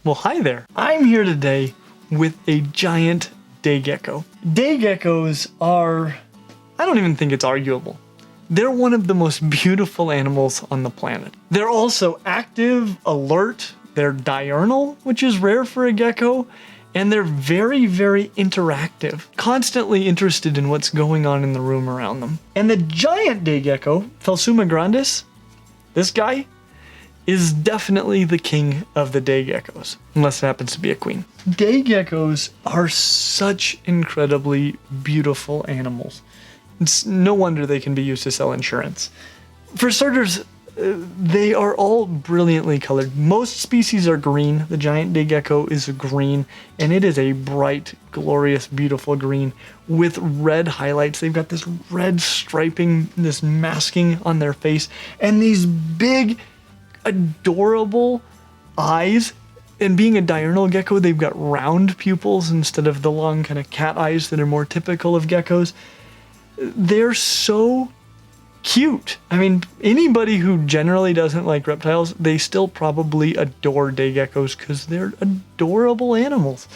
Well, hi there. I'm here today with a giant day gecko. Day geckos are, I don't even think it's arguable. They're one of the most beautiful animals on the planet. They're also active, alert, they're diurnal, which is rare for a gecko, and they're very, very interactive, constantly interested in what's going on in the room around them. And the giant day gecko, Phelsuma grandis, this guy, is definitely the king of the day geckos, unless it happens to be a queen. Day geckos are such incredibly beautiful animals. It's no wonder they can be used to sell insurance. For starters, they are all brilliantly colored. Most species are green. The giant day gecko is green, and it is a bright, glorious, beautiful green with red highlights. They've got this red striping, this masking on their face, and these big, adorable eyes. And being a diurnal gecko, they've got round pupils instead of the long kind of cat eyes that are more typical of geckos. They're so cute. I mean, anybody who generally doesn't like reptiles, they still probably adore day geckos because they're adorable animals.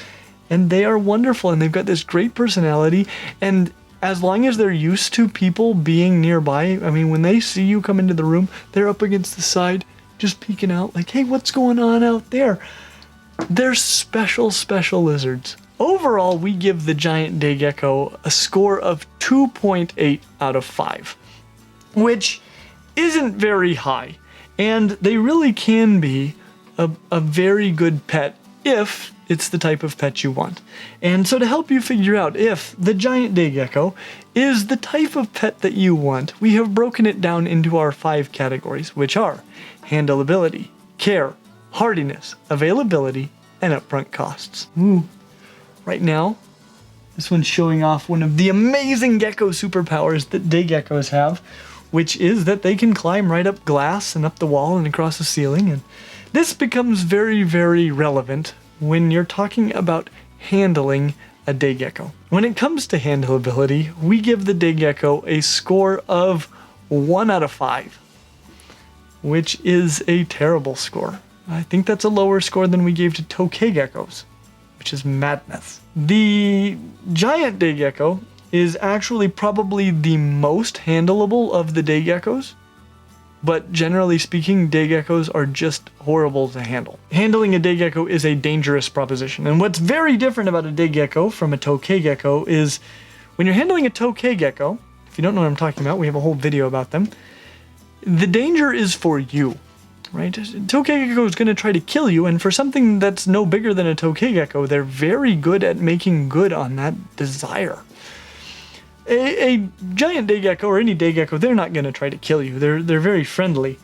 And they are wonderful, and they've got this great personality. And as long as they're used to people being nearby, I mean, when they see you come into the room, they're up against the side, just peeking out like, hey, what's going on out there? They're special, special lizards. Overall, we give the giant day gecko a score of 2.8 out of 5. Which isn't very high, and they really can be a very good pet if it's the type of pet you want. And so to help you figure out if the giant day gecko is the type of pet that you want, we have broken it down into our 5 categories, which are handleability, care, hardiness, availability, and upfront costs. Ooh. Right now, this one's showing off one of the amazing gecko superpowers that day geckos have, which is that they can climb right up glass and up the wall and across the ceiling. And this becomes very, very relevant when you're talking about handling a day gecko. When it comes to handleability, we give the day gecko a score of 1 out of 5, which is a terrible score. I think that's a lower score than we gave to tokay geckos, which is madness. The giant day gecko is actually probably the most handleable of the day geckos, but generally speaking, day geckos are just horrible to handle. Handling a day gecko is a dangerous proposition, and what's very different about a day gecko from a tokay gecko is when you're handling a tokay gecko, if you don't know what I'm talking about, we have a whole video about them, the danger is for you. Right? A tokay gecko is going to try to kill you, and for something that's no bigger than a tokay gecko, they're very good at making good on that desire. A giant day gecko or any day gecko, they're not going to try to kill you. They're very friendly,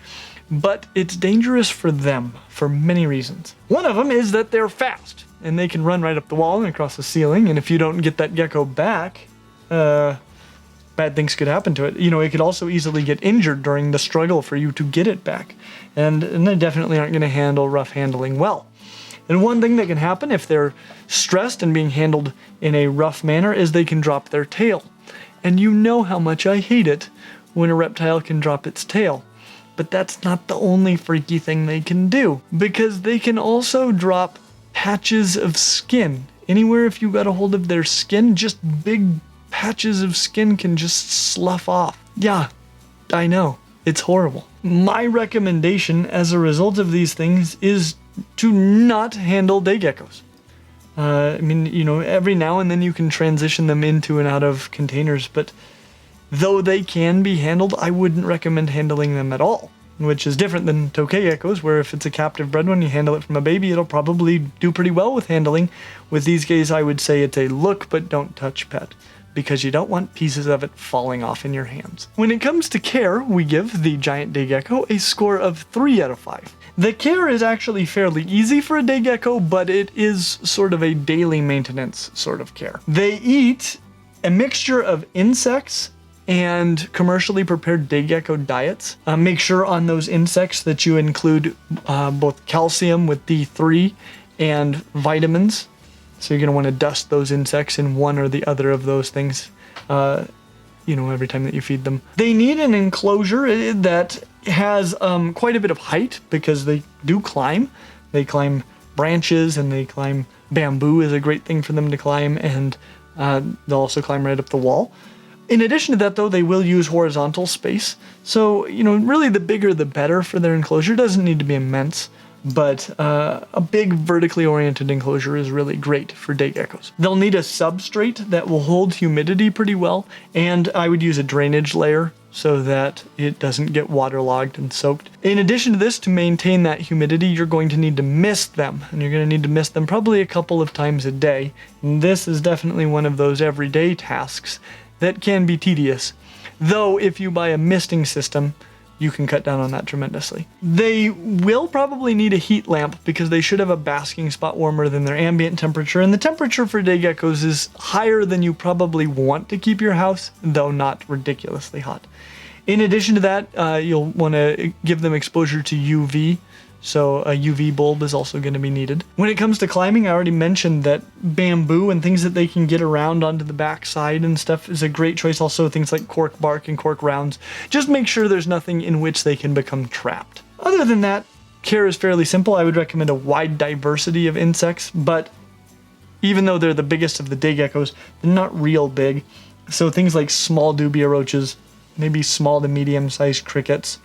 but it's dangerous for them for many reasons. One of them is that they're fast, and they can run right up the wall and across the ceiling, and if you don't get that gecko back, bad things could happen to it. You know, it could also easily get injured during the struggle for you to get it back. And they definitely aren't going to handle rough handling well. And one thing that can happen if they're stressed and being handled in a rough manner is they can drop their tail. And you know how much I hate it when a reptile can drop its tail. But that's not the only freaky thing they can do, because they can also drop patches of skin. Anywhere if you got a hold of their skin, just big patches of skin can just slough off. Yeah, I know. It's horrible. My recommendation as a result of these things is to not handle day geckos. I mean, you know, every now and then you can transition them into and out of containers, but though they can be handled, I wouldn't recommend handling them at all, which is different than tokay geckos, where if it's a captive bred one, you handle it from a baby, it'll probably do pretty well with handling. With these guys, I would say it's a look but don't touch pet, because you don't want pieces of it falling off in your hands. When it comes to care, we give the giant day gecko a score of 3 out of 5. The care is actually fairly easy for a day gecko, but it is sort of a daily maintenance sort of care. They eat a mixture of insects and commercially prepared day gecko diets. Make sure on those insects that you include both calcium with D3 and vitamins. So you're going to want to dust those insects in one or the other of those things, you know, every time that you feed them. They need an enclosure that has quite a bit of height because they do climb. They climb branches and they climb bamboo is a great thing for them to climb, and they'll also climb right up the wall. In addition to that, though, they will use horizontal space. So, really the bigger the better for their enclosure. It doesn't need to be immense, but a big vertically oriented enclosure is really great for day geckos. They'll need a substrate that will hold humidity pretty well, and I would use a drainage layer so that it doesn't get waterlogged and soaked. In addition to this, to maintain that humidity, you're going to need to mist them, and you're going to need to mist them probably a couple of times a day. And this is definitely one of those everyday tasks that can be tedious. Though if you buy a misting system, you can cut down on that tremendously. They will probably need a heat lamp because they should have a basking spot warmer than their ambient temperature, and the temperature for day geckos is higher than you probably want to keep your house, though not ridiculously hot. In addition to that, you'll want to give them exposure to UV, so a UV bulb is also going to be needed. When it comes to climbing, I already mentioned that bamboo and things that they can get around onto the back side and stuff is a great choice. Also things like cork bark and cork rounds. Just make sure there's nothing in which they can become trapped. Other than that, care is fairly simple. I would recommend a wide diversity of insects, but even though they're the biggest of the day geckos, they're not real big. So things like small dubia roaches, maybe small to medium-sized crickets,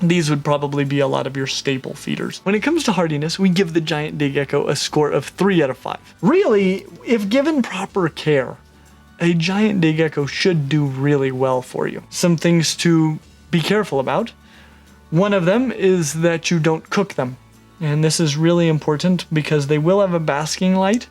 these would probably be a lot of your staple feeders. When it comes to hardiness, we give the giant day gecko a score of 3 out of 5. Really, if given proper care, a giant day gecko should do really well for you. Some things to be careful about. One of them is that you don't cook them. And this is really important because they will have a basking light,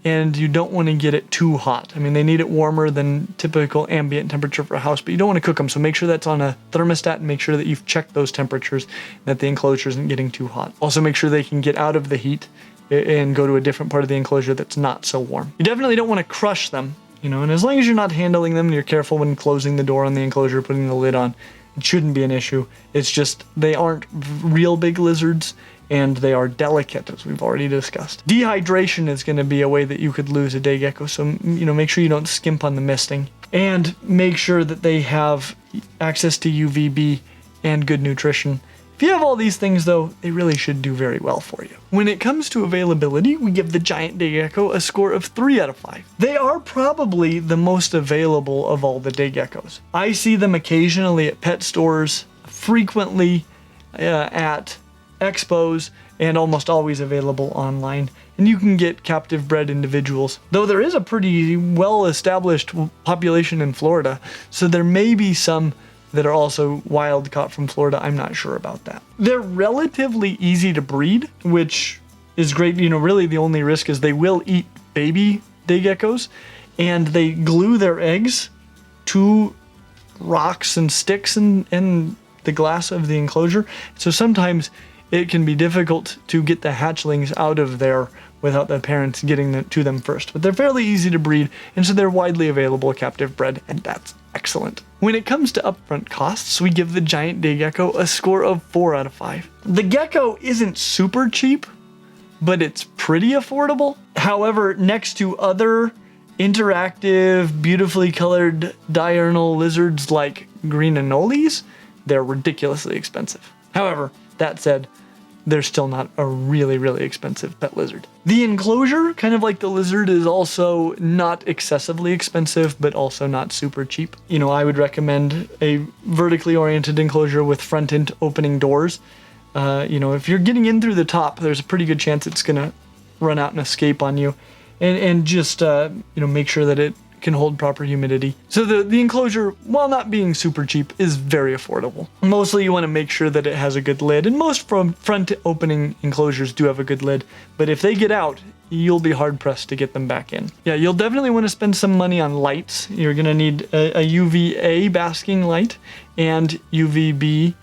and you don't want to get it too hot. I mean, they need it warmer than typical ambient temperature for a house, but you don't want to cook them, so make sure that's on a thermostat and make sure that you've checked those temperatures, that the enclosure isn't getting too hot. Also make sure they can get out of the heat and go to a different part of the enclosure that's not so warm. You definitely don't want to crush them, and as long as you're not handling them and you're careful when closing the door on the enclosure, putting the lid on, it shouldn't be an issue. It's just they aren't real big lizards, and they are delicate, as we've already discussed. Dehydration is going to be a way that you could lose a day gecko, so make sure you don't skimp on the misting, and make sure that they have access to UVB and good nutrition. If you have all these things, though, they really should do very well for you. When it comes to availability, we give the giant day gecko a score of 3 out of 5. They are probably the most available of all the day geckos. I see them occasionally at pet stores, frequently at expos, and almost always available online, and you can get captive bred individuals, though there is a pretty well established population in Florida, so there may be some that are also wild caught from Florida. I'm not sure about that. They're relatively easy to breed, which is great. Really the only risk is they will eat baby day geckos, and they glue their eggs to rocks and sticks in the glass of the enclosure, so sometimes it can be difficult to get the hatchlings out of there without the parents getting to them first. But they're fairly easy to breed, and so they're widely available captive bred, and that's excellent. When it comes to upfront costs, we give the giant day gecko a score of 4 out of 5. The gecko isn't super cheap, but it's pretty affordable. However, next to other interactive, beautifully colored diurnal lizards like green anoles, they're ridiculously expensive. However, that said, they're still not a really, really expensive pet lizard. The enclosure, kind of like the lizard, is also not excessively expensive, but also not super cheap. I would recommend a vertically oriented enclosure with front-end opening doors. If you're getting in through the top, there's a pretty good chance it's gonna run out and escape on you. And just, make sure that it can hold proper humidity. So the enclosure, while not being super cheap, is very affordable. Mostly you want to make sure that it has a good lid, and most front opening enclosures do have a good lid, but if they get out, you'll be hard pressed to get them back in. Yeah, you'll definitely want to spend some money on lights. You're going to need a UVA basking light and UVB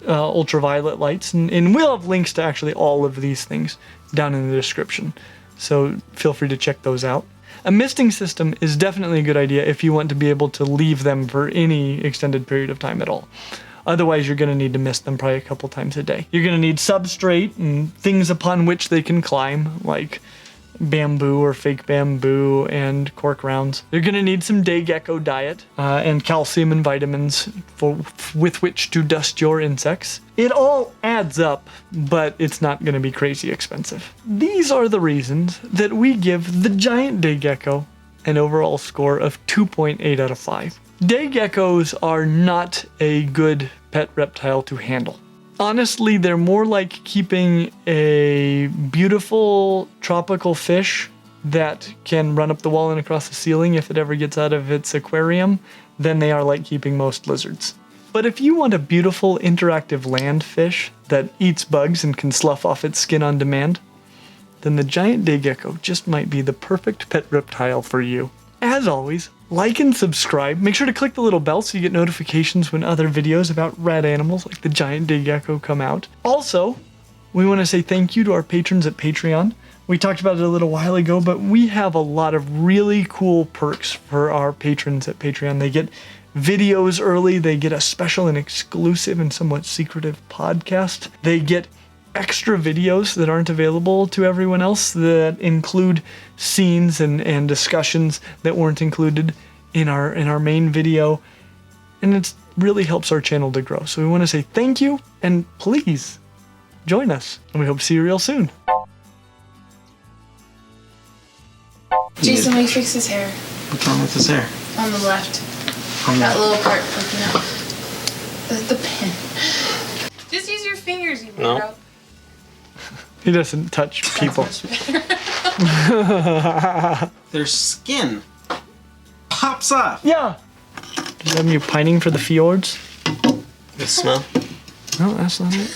ultraviolet lights, and we'll have links to actually all of these things down in the description, so feel free to check those out. A misting system is definitely a good idea if you want to be able to leave them for any extended period of time at all. Otherwise, you're going to need to mist them probably a couple times a day. You're going to need substrate and things upon which they can climb, like bamboo or fake bamboo and cork rounds. They're gonna need some day gecko diet and calcium and vitamins with which to dust your insects. It all adds up, but it's not gonna be crazy expensive. These are the reasons that we give the giant day gecko an overall score of 2.8 out of 5. Day geckos are not a good pet reptile to handle. Honestly, they're more like keeping a beautiful tropical fish that can run up the wall and across the ceiling if it ever gets out of its aquarium than they are like keeping most lizards. But if you want a beautiful interactive land fish that eats bugs and can slough off its skin on demand, then the giant day gecko just might be the perfect pet reptile for you. As always, like and subscribe. Make sure to click the little bell so you get notifications when other videos about rad animals like the giant day gecko come out. Also, we want to say thank you to our patrons at Patreon. We talked about it a little while ago, but we have a lot of really cool perks for our patrons at Patreon. They get videos early, they get a special and exclusive and somewhat secretive podcast. They get extra videos that aren't available to everyone else that include scenes and discussions that weren't included in our main video, and it really helps our channel to grow. So we want to say thank you, and please join us, and we hope to see you real soon. Jason, will you fix his hair? What's wrong with his hair? On the left. That little part poking out. The pin. Just use your fingers, you bro. He doesn't touch people. Their skin pops off. Yeah. Does that mean you're pining for the fjords? The smell? No, that's not it.